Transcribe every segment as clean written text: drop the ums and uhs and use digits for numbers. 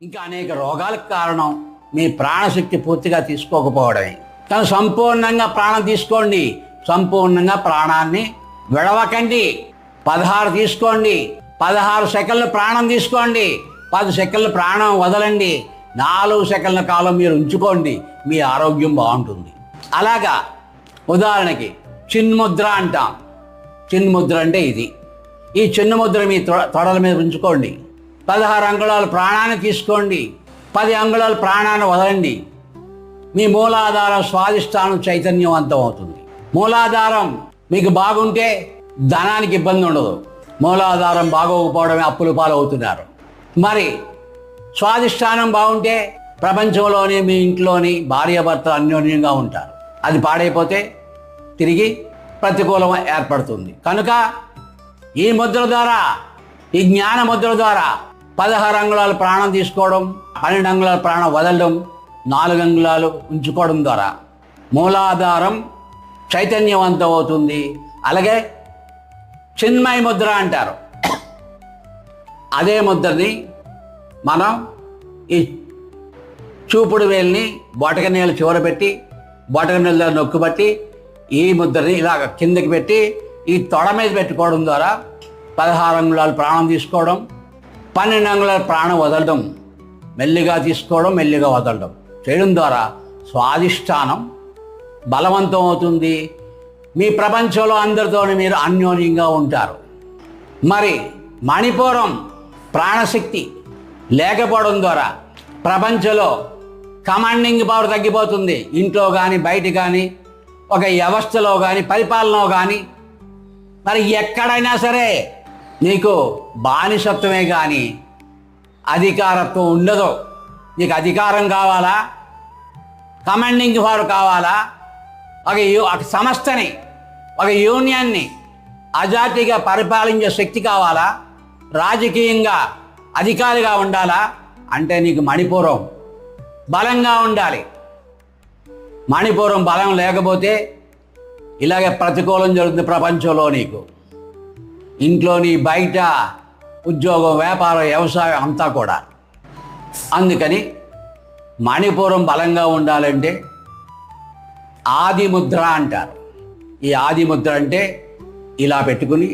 ఇంకా అనేక రోగాలకు కారణం మీ ప్రాణశక్తి పూర్తిగా తీసుకోకపోవడమే. కానీ సంపూర్ణంగా ప్రాణం తీసుకోండి, సంపూర్ణంగా ప్రాణాన్ని విడవకండి. 16 తీసుకోండి, 16 సెకండ్లు ప్రాణం తీసుకోండి, 10 సెకండ్లు ప్రాణం వదలండి, 4 సెకండ్ల కాలం మీరు ఉంచుకోండి, మీ ఆరోగ్యం బాగుంటుంది. అలాగా ఉదాహరణకి చిన్ముద్ర అంటాం. చిన్ముద్ర అంటే ఇది. ఈ చిన్ముద్ర మీ తొడల మీద ఉంచుకోండి. 16 అంగుళాల ప్రాణాన్ని తీసుకోండి, 10 అంగుళాల ప్రాణాన్ని వదలండి. మీ మూలాధారం స్వాదిష్టానం చైతన్యవంతం అవుతుంది. మూలాధారం మీకు బాగుంటే ధనానికి ఇబ్బంది ఉండదు. మూలాధారం బాగోకపోవడమే అప్పుల పాలవుతున్నారు. మరి స్వాదిష్టానం బాగుంటే ప్రపంచంలోని మీ ఇంట్లోని భార్యాభర్తలు అన్యోన్యంగా ఉంటారు. అది పాడైపోతే తిరిగి ప్రతికూలం ఏర్పడుతుంది. కనుక ఈ ముద్ర ద్వారా, ఈ జ్ఞాన ముద్ర ద్వారా 16 అంగుళాలు ప్రాణం తీసుకోవడం, 12 అంగుళాల ప్రాణం వదలడం, 4 అంగుళాలు ఉంచుకోవడం ద్వారా మూలాధారం చైతన్యవంతం అవుతుంది. అలాగే చిన్మయ ముద్ర అంటారు. అదే ముద్రని మనం ఈ చూపుడు వేలిని బొటక నీళ్ళు చివర పెట్టి, బొటక నీళ్ళ నొక్కుబట్టి ఈ ముద్రని ఇలాగ కిందకి పెట్టి ఈ తొడ మీద పెట్టుకోవడం ద్వారా 16 అంగుళాలు ప్రాణం తీసుకోవడం, 12 అంగుళాల ప్రాణం వదలడం, మెల్లిగా తీసుకోవడం, మెల్లిగా వదలడం చేయడం ద్వారా స్వాదిష్టానం బలవంతం అవుతుంది. మీ ప్రపంచంలో అందరితో మీరు అన్యోన్యంగా ఉంటారు. మరి మణిపూరం ప్రాణశక్తి లేకపోవడం ద్వారా ప్రపంచంలో కమాండింగ్ పవర్ తగ్గిపోతుంది. ఇంట్లో కానీ బయట కానీ, ఒక వ్యవస్థలో కానీ, పరిపాలనలో కానీ, మరి ఎక్కడైనా సరే నీకు బానిసత్వమే కానీ అధికారత్వం ఉండదు. నీకు అధికారం కావాలా, కమాండింగ్ పవర్ కావాలా, ఒక సంస్థని, ఒక యూనియన్ని అజాతిగా పరిపాలించే శక్తి కావాలా, రాజకీయంగా అధికారిగా ఉండాలా అంటే నీకు మణిపూరం బలంగా ఉండాలి. మణిపూరం బలం లేకపోతే ఇలాగే ప్రతికూలం జరుగుతుంది ప్రపంచంలో. నీకు ఇంట్లోని, బయట, ఉద్యోగం, వ్యాపారం, వ్యవసాయం అంతా కూడా. అందుకని మణిపూరం బలంగా ఉండాలంటే ఆదిముద్ర అంటారు. ఈ ఆదిముద్ర అంటే ఇలా పెట్టుకుని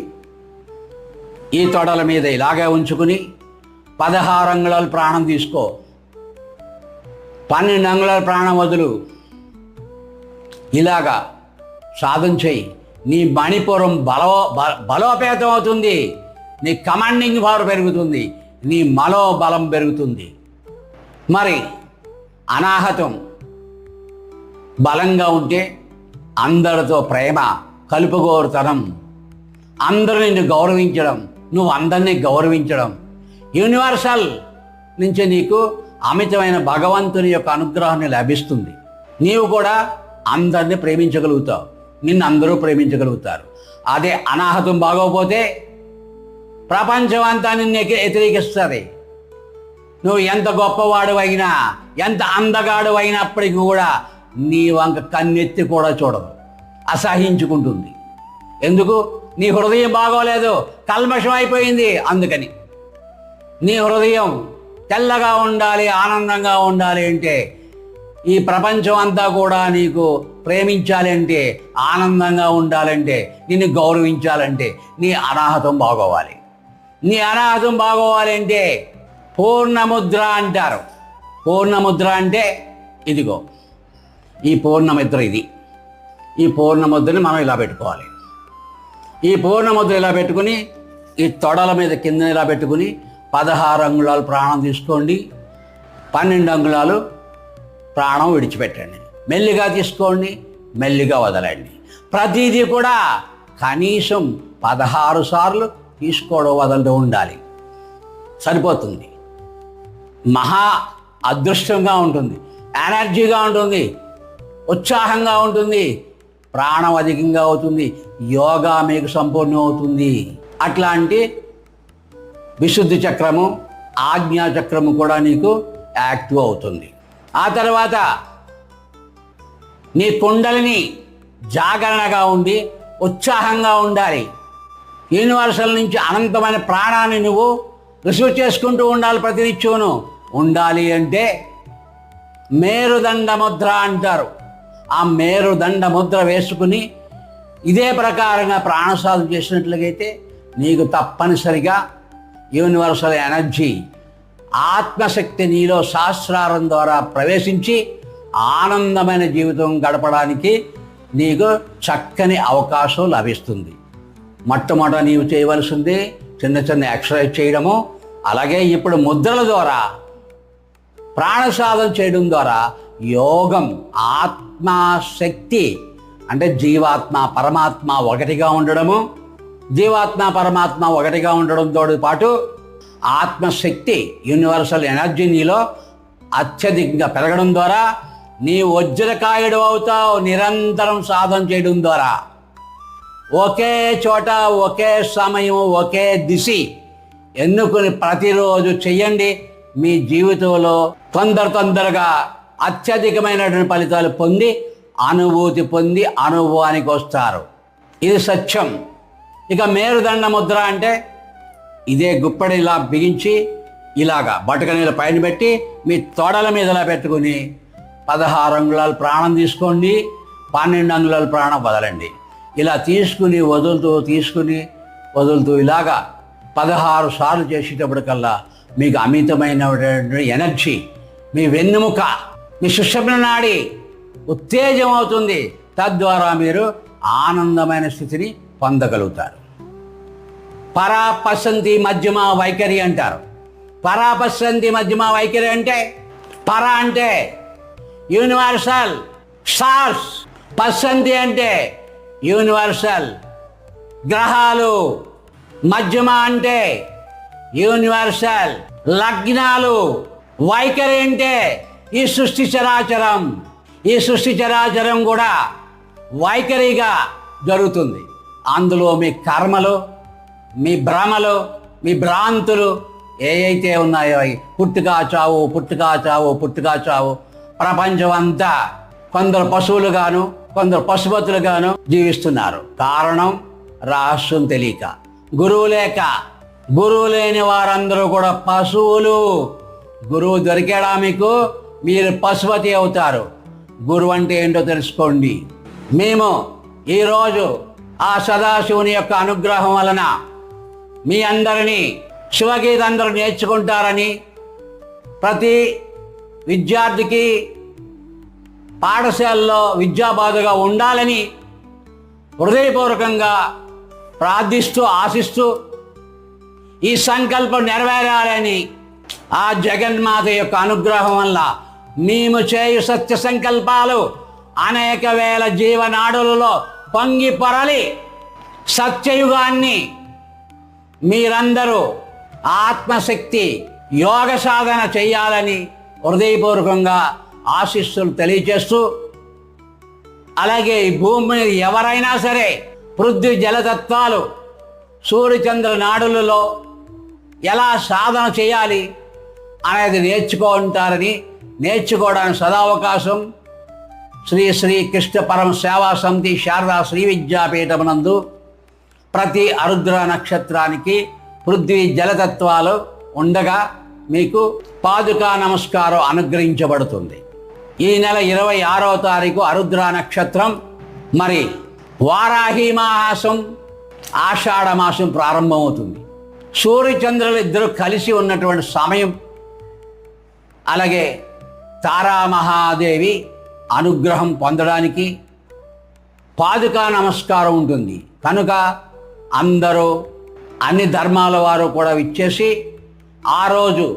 ఈ తొడల మీద ఇలాగే ఉంచుకుని 16 అంగుళాలు ప్రాణం తీసుకో, 12 అంగుళాల ప్రాణం వదులు. ఇలాగా సాధన చెయ్యి. నీ మణిపురం బలోపేతం అవుతుంది, నీ కమాండింగ్ పవర్ పెరుగుతుంది, నీ మనోబలం పెరుగుతుంది. మరి అనాహతం బలంగా ఉంటే అందరితో ప్రేమ, కలుపుగోరుతనం, అందరూ నిన్ను గౌరవించడం, నువ్వు అందరినీ గౌరవించడం, యూనివర్సల్ నుంచి నీకు అమితమైన భగవంతుని యొక్క అనుగ్రహాన్ని లభిస్తుంది. నీవు కూడా అందరినీ ప్రేమించగలుగుతావు, నిన్ను అందరూ ప్రేమించగలుగుతారు. అదే అనాహతం బాగోపోతే ప్రపంచం అంతా నిన్ను వ్యతిరేకిస్తుంది. నువ్వు ఎంత గొప్పవాడు అయినా, ఎంత అందగాడు అయినప్పటికీ కూడా నీ వంక కన్నెత్తి కూడా చూడదు, అసహించుకుంటుంది. ఎందుకు? నీ హృదయం బాగోలేదు, కల్మషం అయిపోయింది. అందుకని నీ హృదయం తెల్లగా ఉండాలి, ఆనందంగా ఉండాలి అంటే, ఈ ప్రపంచం అంతా కూడా నీకు ప్రేమించాలి అంటే, ఆనందంగా ఉండాలంటే, నిన్ను గౌరవించాలంటే నీ అనాహతం బాగోవాలి. నీ అనాహతం బాగోవాలి అంటే పూర్ణముద్ర అంటారు. పూర్ణముద్ర అంటే ఇదిగో ఈ పూర్ణముద్ర. ఇది ఈ పూర్ణముద్రని మనం ఇలా పెట్టుకోవాలి. ఈ పూర్ణముద్ర ఇలా పెట్టుకుని ఈ తొడల మీద కింద ఇలా పెట్టుకుని 16 అంగుళాలు ప్రాణం తీసుకోండి, 12 అంగుళాలు ప్రాణం విడిచిపెట్టండి. మెల్లిగా తీసుకోండి, మెల్లిగా వదలండి. ప్రతిదీ కూడా కనీసం 16 సార్లు తీసుకోవడం, వదలడం ఉండాలి. సరిపోతుంది. మహా అదృష్టంగా ఉంటుంది, ఎనర్జీగా ఉంటుంది, ఉత్సాహంగా ఉంటుంది, ప్రాణం అధికంగా అవుతుంది, యోగా మీకు సంపూర్ణం అవుతుంది. అట్లాంటి విశుద్ధి చక్రము, ఆజ్ఞా చక్రము కూడా నీకు యాక్టివ్ అవుతుంది. ఆ తర్వాత నీ కుండలిని జాగరణగా ఉండి ఉత్సాహంగా ఉండాలి. యూనివర్సల్ నుంచి అనంతమైన ప్రాణాన్ని నువ్వు రిసీవ్ చేసుకుంటూ ఉండాలి ప్రతినిత్యమును. ఉండాలి అంటే మేరుదండ ముద్ర అంటారు. ఆ మేరుదండ ముద్ర వేసుకుని ఇదే ప్రకారంగా ప్రాణసాధన చేసినట్లయితే నీకు తప్పనిసరిగా యూనివర్సల్ ఎనర్జీ ఆత్మశక్తి నీలో సహస్రారం ద్వారా ప్రవేశించి ఆనందమైన జీవితం గడపడానికి నీకు చక్కని అవకాశం లభిస్తుంది. మొట్టమొదట నీవు చేయవలసింది చిన్న చిన్న ఎక్సర్సైజ్ చేయడము, అలాగే ఇప్పుడు ముద్రల ద్వారా ప్రాణసాధన చేయడం ద్వారా యోగం ఆత్మశక్తి అంటే జీవాత్మ పరమాత్మ ఒకటిగా ఉండడము, జీవాత్మ పరమాత్మ ఒకటిగా ఉండడంతో పాటు ఆత్మశక్తి యూనివర్సల్ ఎనర్జీ నీలో అత్యధికంగా పెరగడం ద్వారా నీ వజ్రకాయుడు అవుతావు. నిరంతరం సాధన చేయడం ద్వారా ఒకే చోట ఒకే సమయం ఒకే దిశ ఎన్నుకుని ప్రతిరోజు చెయ్యండి. మీ జీవితంలో తొందరగా అత్యధికమైనటువంటి ఫలితాలు పొంది అనుభూతి పొంది అనుభవానికి వస్తారు. ఇది సత్యం. ఇక మేరుదండ ముద్ర అంటే ఇదే గుప్పడి ఇలా బిగించి ఇలాగా బటక నీళ్ళ పైన పెట్టి మీ తొడల మీద ఇలా పెట్టుకుని 16 అంగుళాలు ప్రాణం తీసుకోండి, 12 అంగుళాలు ప్రాణం వదలండి. ఇలా తీసుకుని వదులుతూ ఇలాగా 16 సార్లు చేసేటప్పటికల్లా మీకు అమితమైనటువంటి ఎనర్జీ, మీ వెన్నెముక, మీ సుషుమ్న నాడి ఉత్తేజం అవుతుంది. తద్వారా మీరు ఆనందమైన స్థితిని పొందగలుగుతారు. పరాపసంతి మధ్యమ వైఖరి అంటారు. పరాపసంతి మధ్యమ వైఖరి అంటే పర అంటే యూనివర్సల్ స్టార్స్, పసంతి అంటే యూనివర్సల్ గ్రహాలు, మధ్యమ అంటే యూనివర్సల్ లగ్నాలు, వైఖరి అంటే ఈ సృష్టి చరాచరం. ఈ సృష్టి చరాచరం కూడా వైఖరిగా జరుగుతుంది. అందులో మీ కర్మలు, మీ భ్రమలు, మీ భ్రాంతులు ఏవైతే ఉన్నాయో పుట్టుకా చావు ప్రపంచం అంతా కొందరు పశువులుగాను కొందరు పశుపతులుగాను జీవిస్తున్నారు. కారణం రహస్యం తెలియక, గురువు లేక. గురువు లేని వారందరూ కూడా పశువులు. గురువు దొరికాడా మీకు, మీరు పశుపతి అవుతారు. గురువు అంటే ఏంటో తెలుసుకోండి. మేము ఈరోజు ఆ సదాశివుని యొక్క అనుగ్రహం వలన మీ అందరినీ శివగీత అందరూ నేర్చుకుంటారని, ప్రతి విద్యార్థికి పాఠశాలలో విద్యాబాధగా ఉండాలని హృదయపూర్వకంగా ప్రార్థిస్తూ ఆశిస్తూ ఈ సంకల్పం నెరవేరాలని ఆ జగన్మాత యొక్క అనుగ్రహం వల్ల మేము చేయు సత్య సంకల్పాలు అనేక వేల జీవనాడులలో పొంగి పొరలి సత్యయుగాన్ని మీరందరూ ఆత్మశక్తి యోగ సాధన చేయాలని హృదయపూర్వకంగా ఆశీస్సులు తెలియజేస్తూ, అలాగే ఈ భూమి మీద ఎవరైనా సరే పృథ్వీ జలతత్వాలు సూర్యచంద్ర నాడులలో ఎలా సాధన చేయాలి అనేది నేర్చుకోవడానికి సదావకాశం శ్రీ శ్రీ కృష్ణ పరమ సేవా సమితి శారదా శ్రీ విద్యాపీఠమునందు ప్రతి ఆరుద్ర నక్షత్రానికి పృథ్వీ జలతత్వాలు ఉండగా మీకు పాదుకా నమస్కారం అనుగ్రహించబడుతుంది. ఈ నెల 26వ తారీఖు ఆరుద్ర నక్షత్రం, మరి వారాహి మాసం ఆషాఢ మాసం ప్రారంభమవుతుంది. సూర్యచంద్రులు ఇద్దరు కలిసి ఉన్నటువంటి సమయం. అలాగే తారామహాదేవి అనుగ్రహం పొందడానికి పాదుకా నమస్కారం ఉంటుంది. కనుక అందరూ అన్ని ధర్మాల వారు కూడా విచ్చేసి ఆ రోజు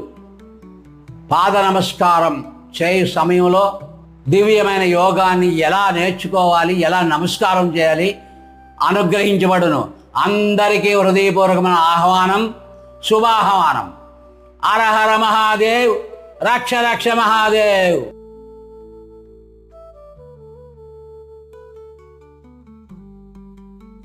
పాద నమస్కారం చేయు సమయంలో దివ్యమైన యోగాన్ని ఎలా నేర్చుకోవాలి, ఎలా నమస్కారం చేయాలి అనుగ్రహించబడును. అందరికీ హృదయపూర్వకమైన ఆహ్వానం, శుభాహ్వానం. హర హర మహాదేవ్, రక్ష రక్ష మహాదేవ్.